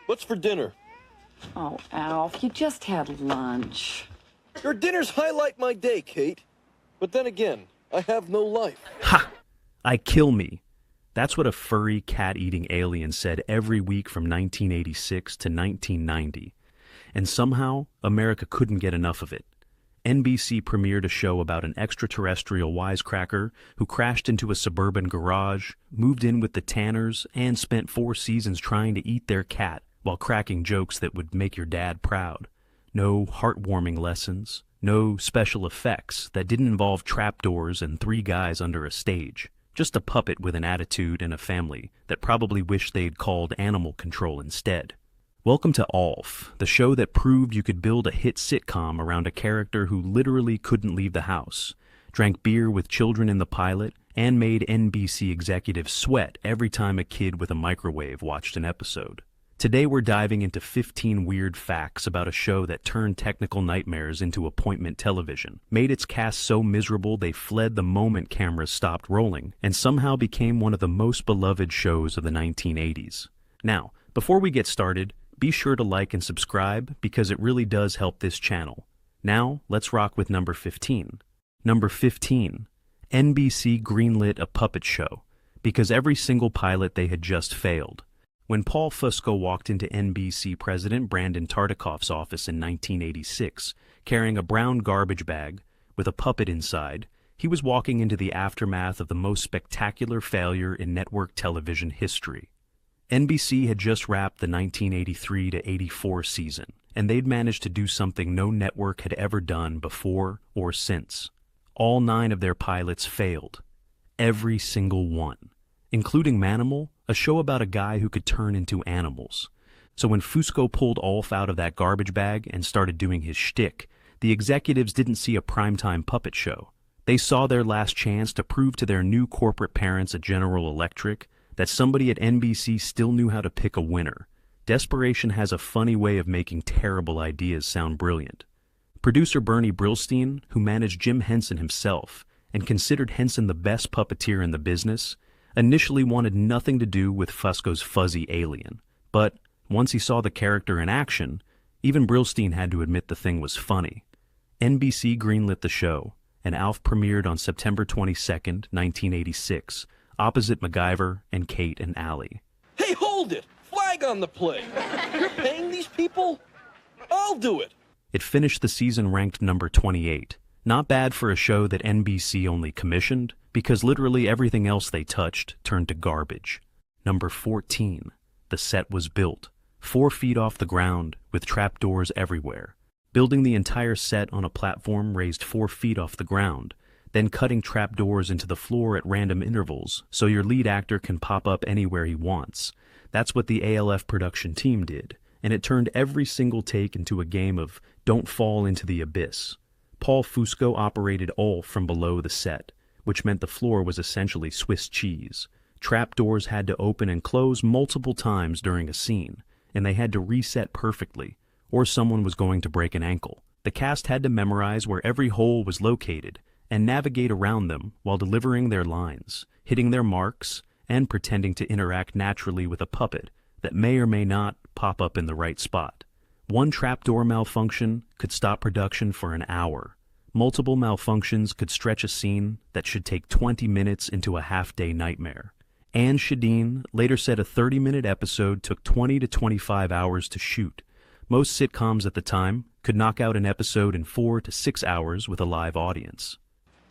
What's for dinner? Oh, Alf, you just had lunch. Your dinners highlight my day, Kate. But then again, I have no life. Ha! I kill me. That's what a furry, cat-eating alien said every week from 1986 to 1990. And somehow, America couldn't get enough of it. NBC premiered a show about an extraterrestrial wisecracker who crashed into a suburban garage, moved in with the Tanners, and spent 4 seasons trying to eat their cat while cracking jokes that would make your dad proud. No heartwarming lessons, no special effects that didn't involve trapdoors and 3 guys under a stage. Just a puppet with an attitude and a family that probably wished they'd called Animal Control instead. Welcome to Alf, the show that proved you could build a hit sitcom around a character who literally couldn't leave the house, drank beer with children in the pilot, and made NBC executives sweat every time a kid with a microwave watched an episode. Today we're diving into 15 weird facts about a show that turned technical nightmares into appointment television, made its cast so miserable they fled the moment cameras stopped rolling, and somehow became one of the most beloved shows of the 1980s. Now, before we get started, be sure to like and subscribe because it really does help this channel. Now, let's rock with number 15. Number 15. NBC greenlit a puppet show because every single pilot they had just failed. When Paul Fusco walked into NBC President Brandon Tartikoff's office in 1986, carrying a brown garbage bag with a puppet inside, he was walking into the aftermath of the most spectacular failure in network television history. NBC had just wrapped the 1983 to 84 season, and they'd managed to do something no network had ever done before or since. All 9 of their pilots failed. Every single one. Including Manimal, a show about a guy who could turn into animals. So when Fusco pulled Alf out of that garbage bag and started doing his shtick, the executives didn't see a primetime puppet show. They saw their last chance to prove to their new corporate parents at General Electric that somebody at NBC still knew how to pick a winner. Desperation has a funny way of making terrible ideas sound brilliant. Producer Bernie Brillstein, who managed Jim Henson himself and considered Henson the best puppeteer in the business, initially wanted nothing to do with Fusco's fuzzy alien. But once he saw the character in action, even Brillstein had to admit the thing was funny. NBC greenlit the show, and Alf premiered on September 22, 1986, opposite MacGyver and Kate and Allie. Hey, hold it! Flag on the play! You're paying these people? I'll do it! It finished the season ranked number 28. Not bad for a show that NBC only commissioned, because literally everything else they touched turned to garbage. Number 14. The set was built, 4 feet off the ground, with trapdoors everywhere. Building the entire set on a platform raised 4 feet off the ground, then cutting trapdoors into the floor at random intervals so your lead actor can pop up anywhere he wants. That's what the ALF production team did, and it turned every single take into a game of don't fall into the abyss. Paul Fusco operated all from below the set, which meant the floor was essentially Swiss cheese. Trapdoors had to open and close multiple times during a scene, and they had to reset perfectly, or someone was going to break an ankle. The cast had to memorize where every hole was located and navigate around them while delivering their lines, hitting their marks, and pretending to interact naturally with a puppet that may or may not pop up in the right spot. One trapdoor malfunction could stop production for an hour. Multiple malfunctions could stretch a scene that should take 20 minutes into a half-day nightmare. Anne Shadeen later said a 30-minute episode took 20 to 25 hours to shoot. Most sitcoms at the time could knock out an episode in 4 to 6 hours with a live audience.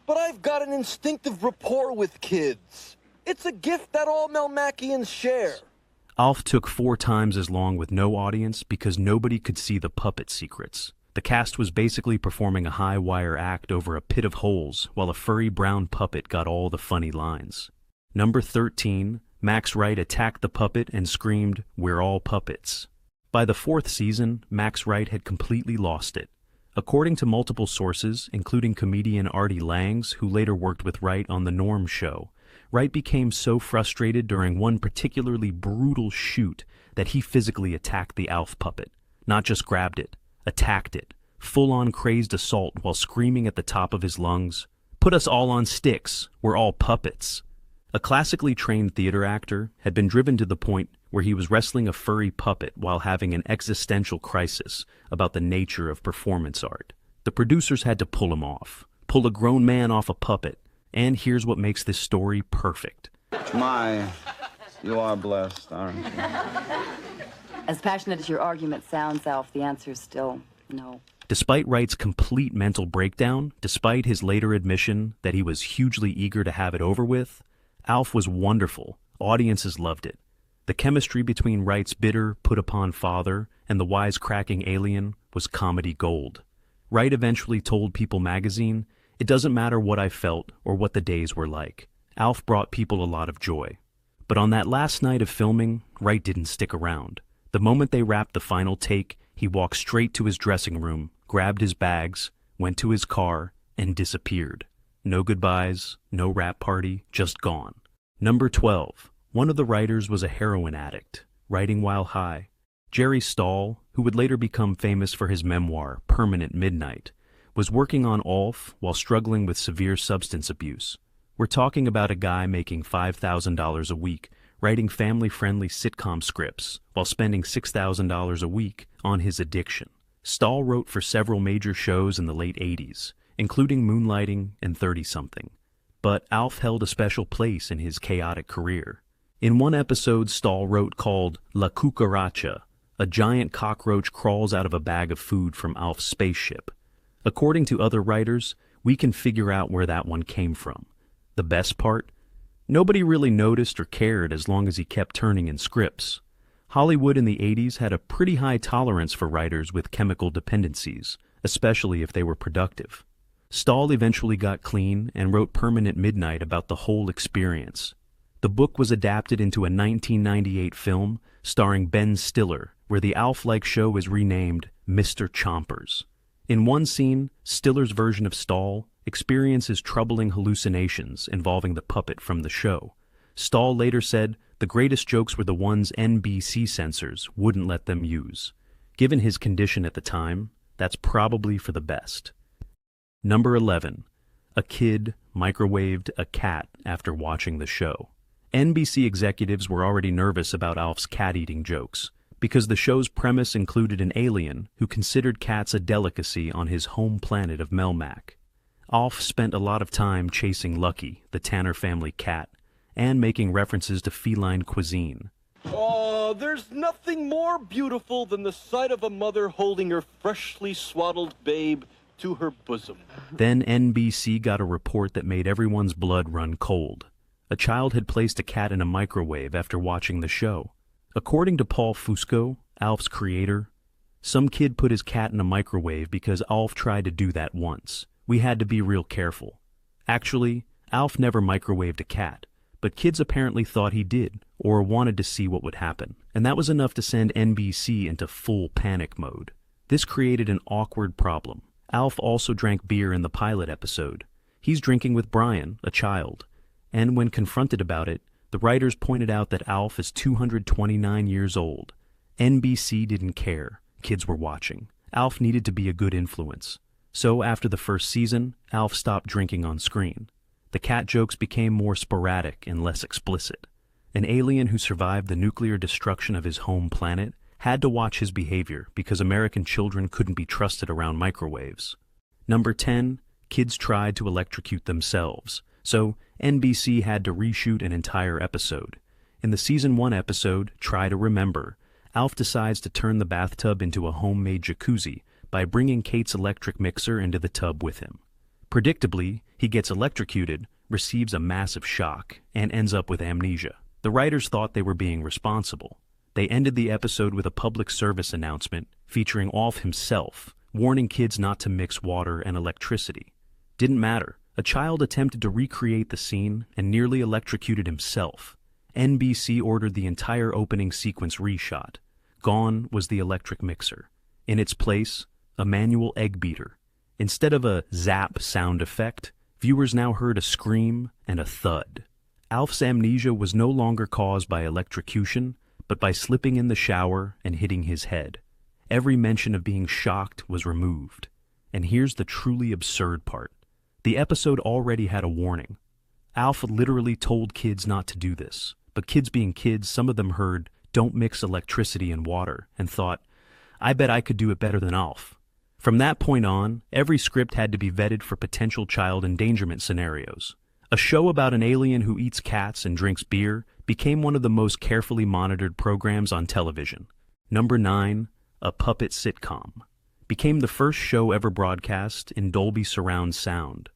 But I've got an instinctive rapport with kids. It's a gift that all Melmacians share. Alf took 4 times as long with no audience because nobody could see the puppet secrets. The cast was basically performing a high-wire act over a pit of holes while a furry brown puppet got all the funny lines. Number 13, Max Wright attacked the puppet and screamed, "We're all puppets." By the 4th season, Max Wright had completely lost it. According to multiple sources, including comedian Artie Langs, who later worked with Wright on The Norm Show, Wright became so frustrated during one particularly brutal shoot that he physically attacked the Alf puppet. Not just grabbed it, attacked it, full-on crazed assault while screaming at the top of his lungs, "Put us all on sticks, we're all puppets." A classically trained theater actor had been driven to the point where he was wrestling a furry puppet while having an existential crisis about the nature of performance art. The producers had to pull him off. Pull a grown man off a puppet. And here's what makes this story perfect. My, you are blessed, aren't you? As passionate as your argument sounds, Alf, the answer's still no. Despite Wright's complete mental breakdown, despite his later admission that he was hugely eager to have it over with, Alf was wonderful. Audiences loved it. The chemistry between Wright's bitter, put-upon father and the wisecracking alien was comedy gold. Wright eventually told People magazine, "It doesn't matter what I felt or what the days were like. Alf brought people a lot of joy." But on that last night of filming, Wright didn't stick around. The moment they wrapped the final take, he walked straight to his dressing room, grabbed his bags, went to his car, and disappeared. No goodbyes, no rap party, just gone. Number 12. One of the writers was a heroin addict, writing while high. Jerry Stahl, who would later become famous for his memoir, Permanent Midnight, was working on Alf while struggling with severe substance abuse. We're talking about a guy making $5,000 a week, writing family-friendly sitcom scripts while spending $6,000 a week on his addiction. Stahl wrote for several major shows in the late 80s, including Moonlighting and 30-something. But Alf held a special place in his chaotic career. In one episode Stahl wrote called La Cucaracha, a giant cockroach crawls out of a bag of food from Alf's spaceship. According to other writers, we can figure out where that one came from. The best part? Nobody really noticed or cared as long as he kept turning in scripts. Hollywood in the 80s had a pretty high tolerance for writers with chemical dependencies, especially if they were productive. Stahl eventually got clean and wrote Permanent Midnight about the whole experience. The book was adapted into a 1998 film starring Ben Stiller, where the Alf-like show is renamed Mr. Chompers. In one scene, Stiller's version of Stahl experiences troubling hallucinations involving the puppet from the show. Stahl later said the greatest jokes were the ones NBC censors wouldn't let them use. Given his condition at the time, that's probably for the best. Number 11. A kid microwaved a cat after watching the show. NBC executives were already nervous about Alf's cat-eating jokes, because the show's premise included an alien who considered cats a delicacy on his home planet of Melmac. Alf spent a lot of time chasing Lucky, the Tanner family cat, and making references to feline cuisine. Oh, there's nothing more beautiful than the sight of a mother holding her freshly swaddled babe to her bosom. Then NBC got a report that made everyone's blood run cold. A child had placed a cat in a microwave after watching the show. According to Paul Fusco, Alf's creator, some kid put his cat in a microwave because Alf tried to do that once. We had to be real careful. Actually, Alf never microwaved a cat, but kids apparently thought he did, or wanted to see what would happen, and that was enough to send NBC into full panic mode. This created an awkward problem. Alf also drank beer in the pilot episode. He's drinking with Brian, a child, and when confronted about it, the writers pointed out that Alf is 229 years old. NBC didn't care. Kids were watching. Alf needed to be a good influence. So after the first season, Alf stopped drinking on screen. The cat jokes became more sporadic and less explicit. An alien who survived the nuclear destruction of his home planet had to watch his behavior because American children couldn't be trusted around microwaves. Number 10, kids tried to electrocute themselves, so NBC had to reshoot an entire episode. In the Season 1 episode, Try to Remember, Alf decides to turn the bathtub into a homemade jacuzzi by bringing Kate's electric mixer into the tub with him. Predictably, he gets electrocuted, receives a massive shock, and ends up with amnesia. The writers thought they were being responsible. They ended the episode with a public service announcement featuring Alf himself, warning kids not to mix water and electricity. Didn't matter. A child attempted to recreate the scene and nearly electrocuted himself. NBC ordered the entire opening sequence reshot. Gone was the electric mixer. In its place, a manual egg beater. Instead of a zap sound effect, viewers now heard a scream and a thud. Alf's amnesia was no longer caused by electrocution, but by slipping in the shower and hitting his head. Every mention of being shocked was removed. And here's the truly absurd part. The episode already had a warning. Alf literally told kids not to do this, but kids being kids, some of them heard "Don't mix electricity and water," and thought, "I bet I could do it better than Alf." From that point on, every script had to be vetted for potential child endangerment scenarios. A show about an alien who eats cats and drinks beer became one of the most carefully monitored programs on television. Number 9, a puppet sitcom, became the first show ever broadcast in Dolby Surround Sound.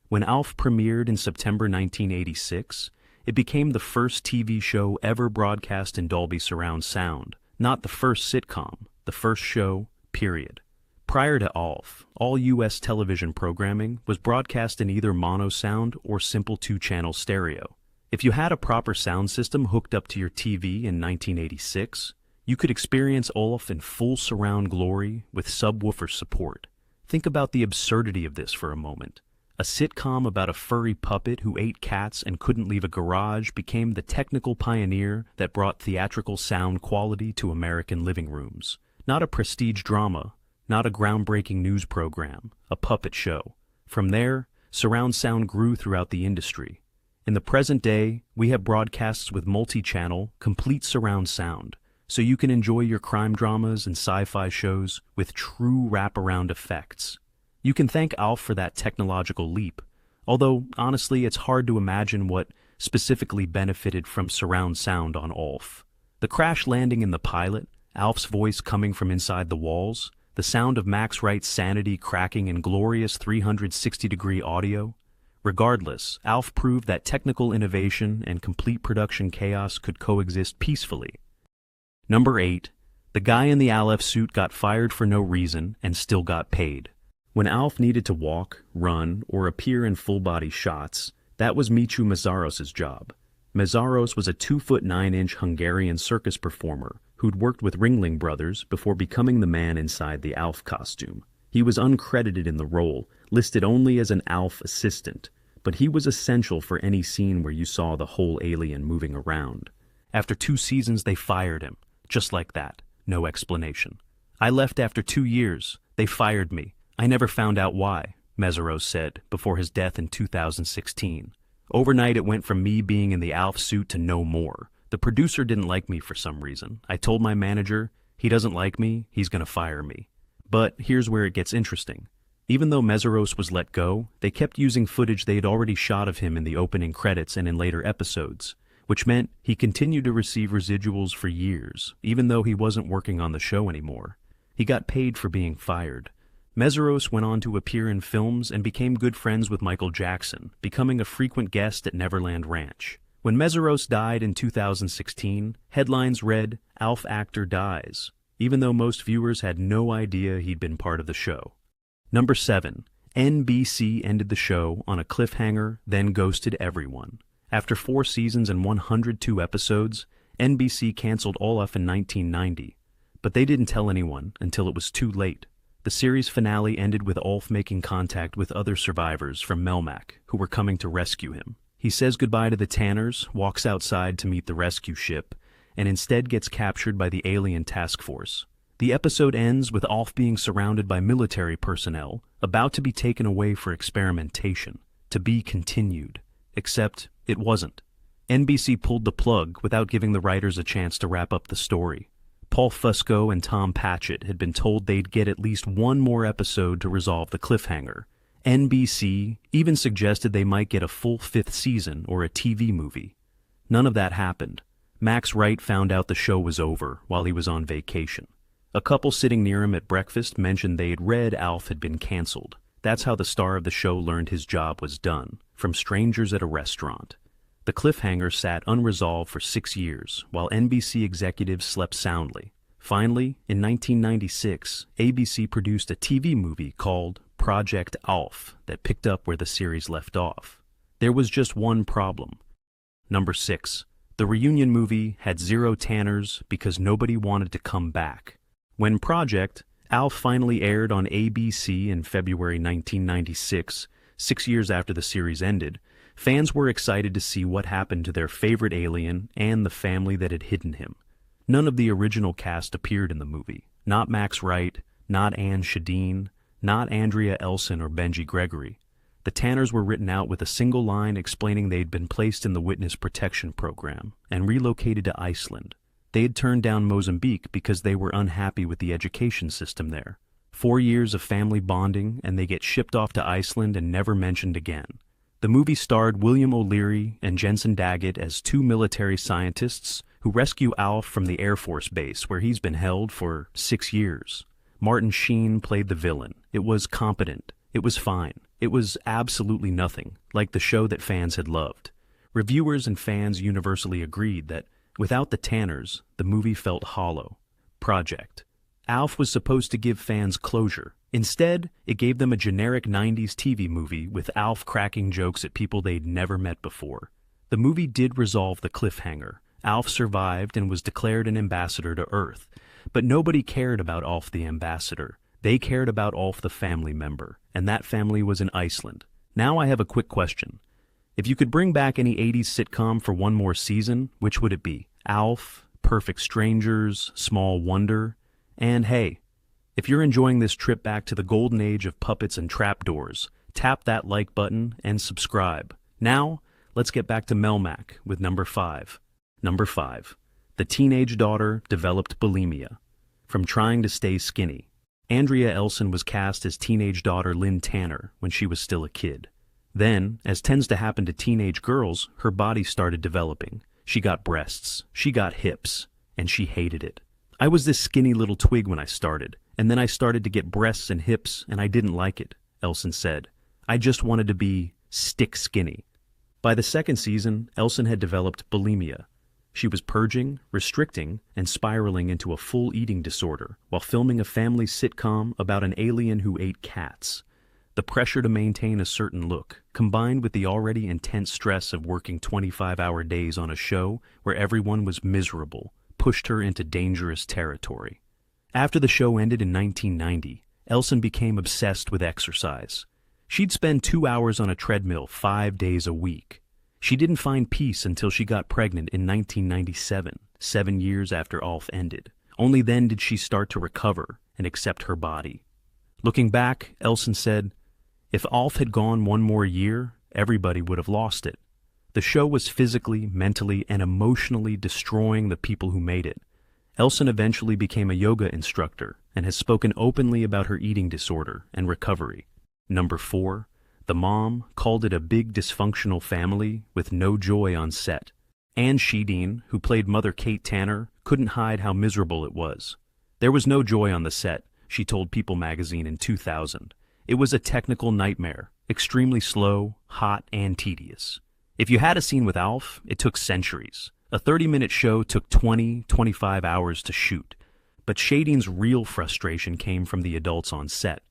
When Alf premiered in September 1986, it became the first TV show ever broadcast in Dolby Surround Sound, not the first sitcom, the first show, period. Prior to Alf, all U.S. television programming was broadcast in either mono sound or simple 2-channel stereo. If you had a proper sound system hooked up to your TV in 1986, you could experience Alf in full surround glory with subwoofer support. Think about the absurdity of this for a moment. A sitcom about a furry puppet who ate cats and couldn't leave a garage became the technical pioneer that brought theatrical sound quality to American living rooms. Not a prestige drama, not a groundbreaking news program, a puppet show. From there, surround sound grew throughout the industry. In the present day, we have broadcasts with multi-channel, complete surround sound, so you can enjoy your crime dramas and sci-fi shows with true wraparound effects. You can thank Alf for that technological leap, although honestly it's hard to imagine what specifically benefited from surround sound on Alf. The crash landing in the pilot, Alf's voice coming from inside the walls, the sound of Max Wright's sanity cracking in glorious 360-degree audio. Regardless, Alf proved that technical innovation and complete production chaos could coexist peacefully. Number 8. The guy in the Aleph suit got fired for no reason and still got paid. When Alf needed to walk, run, or appear in full-body shots, that was Michu Meszaros' job. Meszaros was a 2'9" Hungarian circus performer who'd worked with Ringling Brothers before becoming the man inside the Alf costume. He was uncredited in the role, listed only as an Alf assistant, but he was essential for any scene where you saw the whole alien moving around. After 2 seasons, they fired him. Just like that. No explanation. "I left after 2 years. They fired me. I never found out why," Meszaros said before his death in 2016. "Overnight it went from me being in the Alf suit to no more. The producer didn't like me for some reason. I told my manager, he doesn't like me, he's gonna fire me." But here's where it gets interesting. Even though Meszaros was let go, they kept using footage they had already shot of him in the opening credits and in later episodes, which meant he continued to receive residuals for years, even though he wasn't working on the show anymore. He got paid for being fired. Meszaros went on to appear in films and became good friends with Michael Jackson, becoming a frequent guest at Neverland Ranch. When Meszaros died in 2016, headlines read, "Alf actor dies," even though most viewers had no idea he'd been part of the show. Number 7. NBC ended the show on a cliffhanger, then ghosted everyone. After 4 seasons and 102 episodes, NBC canceled Alf in 1990. But they didn't tell anyone until it was too late. The series finale ended with Alf making contact with other survivors from Melmac, who were coming to rescue him. He says goodbye to the Tanners, walks outside to meet the rescue ship, and instead gets captured by the alien task force. The episode ends with Alf being surrounded by military personnel, about to be taken away for experimentation, to be continued. Except it wasn't. NBC pulled the plug without giving the writers a chance to wrap up the story. Paul Fusco and Tom Patchett had been told they'd get at least 1 more episode to resolve the cliffhanger. NBC even suggested they might get a full 5th season or a TV movie. None of that happened. Max Wright found out the show was over while he was on vacation. A couple sitting near him at breakfast mentioned they had read Alf had been canceled. That's how the star of the show learned his job was done, from strangers at a restaurant. The cliffhanger sat unresolved for 6 years, while NBC executives slept soundly. Finally, in 1996, ABC produced a TV movie called Project Alf that picked up where the series left off. There was just one problem. Number 6. The reunion movie had 0 Tanners because nobody wanted to come back. When Project Alf finally aired on ABC in February 1996, 6 years after the series ended, fans were excited to see what happened to their favorite alien and the family that had hidden him. None of the original cast appeared in the movie. Not Max Wright, not Anne Shadeen, not Andrea Elson or Benji Gregory. The Tanners were written out with a single line explaining they'd been placed in the Witness Protection Program and relocated to Iceland. They had turned down Mozambique because they were unhappy with the education system there. 4 years of family bonding, and they get shipped off to Iceland and never mentioned again. The movie starred William O'Leary and Jensen Daggett as two military scientists who rescue Alf from the Air Force base where he's been held for 6 years. Martin Sheen played the villain. It was competent. It was fine. It was absolutely nothing, like the show that fans had loved. Reviewers and fans universally agreed that without the Tanners, the movie felt hollow. Project. Alf was supposed to give fans closure. Instead, it gave them a generic 90s TV movie with Alf cracking jokes at people they'd never met before. The movie did resolve the cliffhanger. Alf survived and was declared an ambassador to Earth. But nobody cared about Alf the ambassador. They cared about Alf the family member, and that family was in Iceland. Now I have a quick question. If you could bring back any 80s sitcom for one more season, which would it be? Alf, Perfect Strangers, Small Wonder, and hey, if you're enjoying this trip back to the golden age of puppets and trapdoors, tap that like button and subscribe. Now, let's get back to Melmac with number 5. Number 5. The teenage daughter developed bulimia. From trying to stay skinny, Andrea Elson was cast as teenage daughter Lynn Tanner when she was still a kid. Then, as tends to happen to teenage girls, her body started developing. She got breasts, she got hips, and she hated it. I was this skinny little twig when I started, and then I started to get breasts and hips, and I didn't like it, Elson said. I just wanted to be stick skinny. By the second season, Elson had developed bulimia. She was purging, restricting, and spiraling into a full eating disorder while filming a family sitcom about an alien who ate cats. The pressure to maintain a certain look, combined with the already intense stress of working 25-hour days on a show where everyone was miserable, pushed her into dangerous territory. After the show ended in 1990, Elson became obsessed with exercise. She'd spend 2 hours on a treadmill 5 days a week. She didn't find peace until she got pregnant in 1997, 7 years after Alf ended. Only then did she start to recover and accept her body. Looking back, Elson said, "If Alf had gone one more year, everybody would have lost it." The show was physically, mentally, and emotionally destroying the people who made it. Elson eventually became a yoga instructor and has spoken openly about her eating disorder and recovery. Number 4. The mom called it a big dysfunctional family with no joy on set. Anne Sheedine, who played Mother Kate Tanner, couldn't hide how miserable it was. There was no joy on the set, she told People magazine in 2000. It was a technical nightmare, extremely slow, hot, and tedious. If you had a scene with Alf, it took centuries. A 30-minute show took 25 hours to shoot. But Shadine's real frustration came from the adults on set.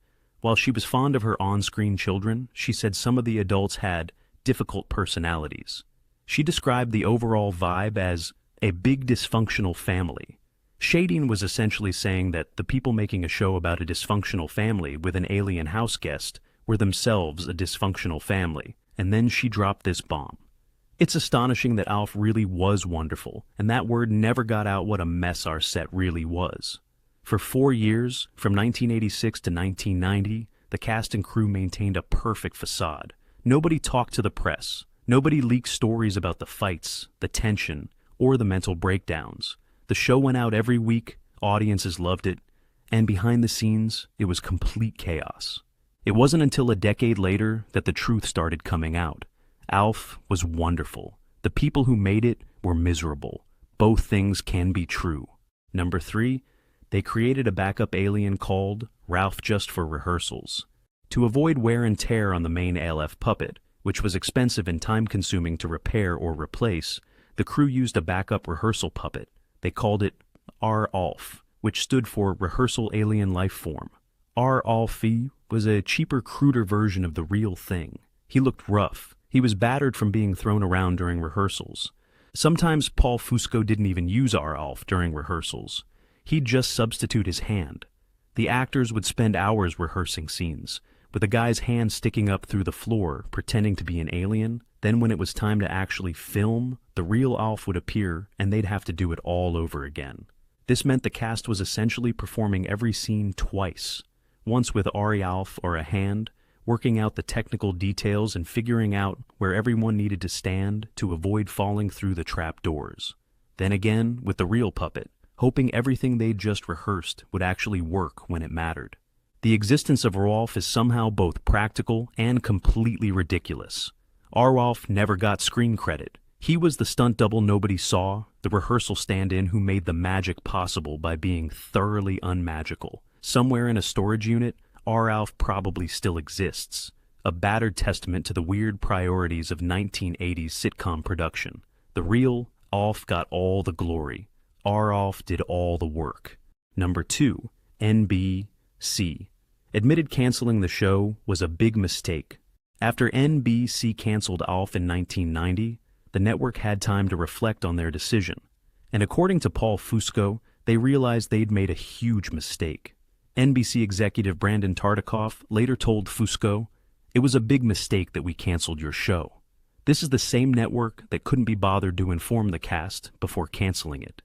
While she was fond of her on-screen children, she said some of the adults had difficult personalities. She described the overall vibe as a big dysfunctional family. Shadine was essentially saying that the people making a show about a dysfunctional family with an alien house guest were themselves a dysfunctional family, and then she dropped this bomb. It's astonishing that Alf really was wonderful, and that word never got out what a mess our set really was. For 4 years, from 1986 to 1990, the cast and crew maintained a perfect facade. Nobody talked to the press. Nobody leaked stories about the fights, the tension, or the mental breakdowns. The show went out every week, audiences loved it, and behind the scenes, it was complete chaos. It wasn't until a decade later that the truth started coming out. Alf was wonderful. The people who made it were miserable. Both things can be true. Number 3, they created a backup alien called Ralph just for rehearsals. To avoid wear and tear on the main ALF puppet, which was expensive and time-consuming to repair or replace, the crew used a backup rehearsal puppet. They called it R-Alf, which stood for Rehearsal Alien Life Form. R-Alfie was a cheaper, cruder version of the real thing. He looked rough. He was battered from being thrown around during rehearsals. Sometimes Paul Fusco didn't even use R-Alf during rehearsals. He'd just substitute his hand. The actors would spend hours rehearsing scenes, with a guy's hand sticking up through the floor, pretending to be an alien. Then when it was time to actually film, the real Alf would appear, and they'd have to do it all over again. This meant the cast was essentially performing every scene twice, once with Ari Alf or a hand, working out the technical details and figuring out where everyone needed to stand to avoid falling through the trap doors. then again with the real puppet, hoping everything they'd just rehearsed would actually work when it mattered. The existence of Rolf is somehow both practical and completely ridiculous. Rolf never got screen credit. He was the stunt double nobody saw, the rehearsal stand-in who made the magic possible by being thoroughly unmagical. Somewhere in a storage unit, Rolf probably still exists, a battered testament to the weird priorities of 1980s sitcom production. The real Alf got all the glory. Rolf did all the work. Number 2, NBC. Admitted canceling the show was a big mistake. After NBC canceled Alf in 1990, the network had time to reflect on their decision. And according to Paul Fusco, they realized they'd made a huge mistake. NBC executive Brandon Tartikoff later told Fusco, "It was a big mistake that we canceled your show. This is the same network that couldn't be bothered to inform the cast before canceling it.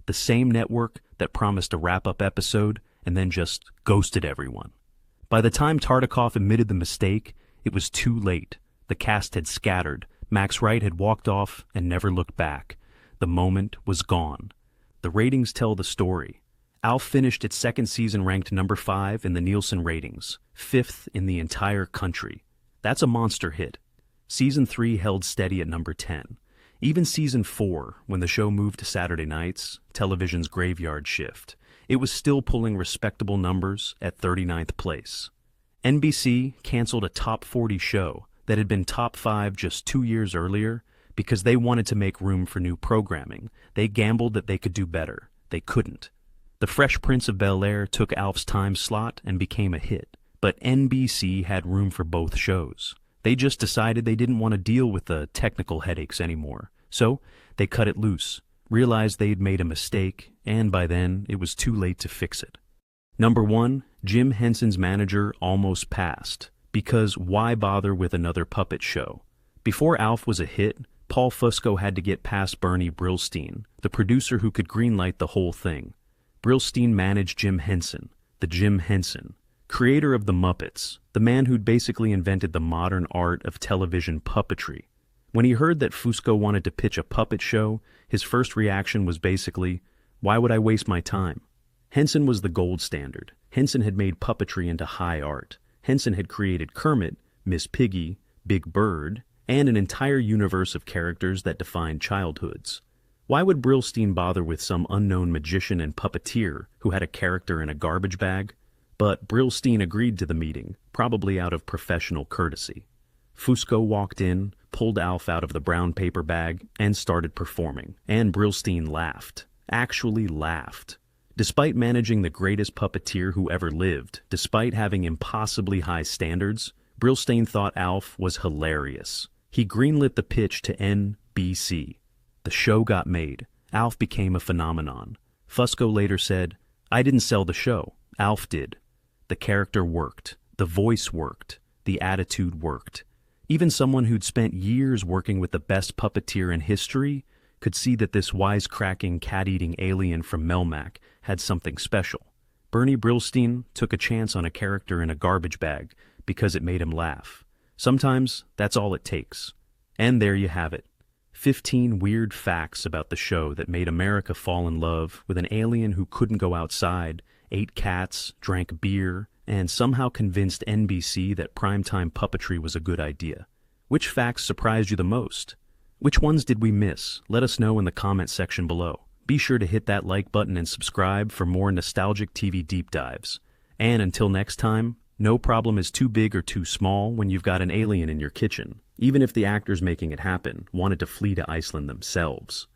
The same network that promised a wrap-up episode and then just ghosted everyone." By the time Tartikoff admitted the mistake, it was too late. The cast had scattered, Max Wright had walked off and never looked back. The moment was gone. The ratings tell the story. Alf finished its second season ranked number 5 in the Nielsen ratings, 5th in the entire country. That's a monster hit. Season 3 held steady at number 10. Even Season 4, when the show moved to Saturday nights, television's graveyard shift, it was still pulling respectable numbers at 39th place. NBC canceled a top 40 show that had been top 5 just 2 years earlier because they wanted to make room for new programming. They gambled that they could do better. They couldn't. The Fresh Prince of Bel-Air took Alf's time slot and became a hit, but NBC had room for both shows. They just decided they didn't want to deal with the technical headaches anymore, so they cut it loose, realized they'd made a mistake, and by then it was too late to fix it. Number 1, Jim Henson's manager almost passed, because why bother with another puppet show? Before Alf was a hit, Paul Fusco had to get past Bernie Brillstein, the producer who could greenlight the whole thing. Brillstein managed Jim Henson, the Jim Henson, creator of the Muppets, the man who'd basically invented the modern art of television puppetry. When he heard that Fusco wanted to pitch a puppet show, his first reaction was basically, "Why would I waste my time?" Henson was the gold standard. Henson had made puppetry into high art. Henson had created Kermit, Miss Piggy, Big Bird, and an entire universe of characters that defined childhoods. Why would Brillstein bother with some unknown magician and puppeteer who had a character in a garbage bag? But Brillstein agreed to the meeting, probably out of professional courtesy. Fusco walked in, pulled Alf out of the brown paper bag, and started performing. And Brillstein laughed. Actually laughed. Despite managing the greatest puppeteer who ever lived, despite having impossibly high standards, Brillstein thought Alf was hilarious. He greenlit the pitch to NBC. The show got made. Alf became a phenomenon. Fusco later said, "I didn't sell the show. Alf did. The character worked. The voice worked. The attitude worked." Even someone who'd spent years working with the best puppeteer in history could see that this wisecracking, cat-eating alien from Melmac had something special. Bernie Brillstein took a chance on a character in a garbage bag because it made him laugh. Sometimes that's all it takes. And there you have it. 15 weird facts about the show that made America fall in love with an alien who couldn't go outside, ate cats, drank beer, and somehow convinced NBC that primetime puppetry was a good idea. Which facts surprised you the most? Which ones did we miss? Let us know in the comment section below. Be sure to hit that like button and subscribe for more nostalgic TV deep dives. And until next time, no problem is too big or too small when you've got an alien in your kitchen, even if the actors making it happen wanted to flee to Iceland themselves.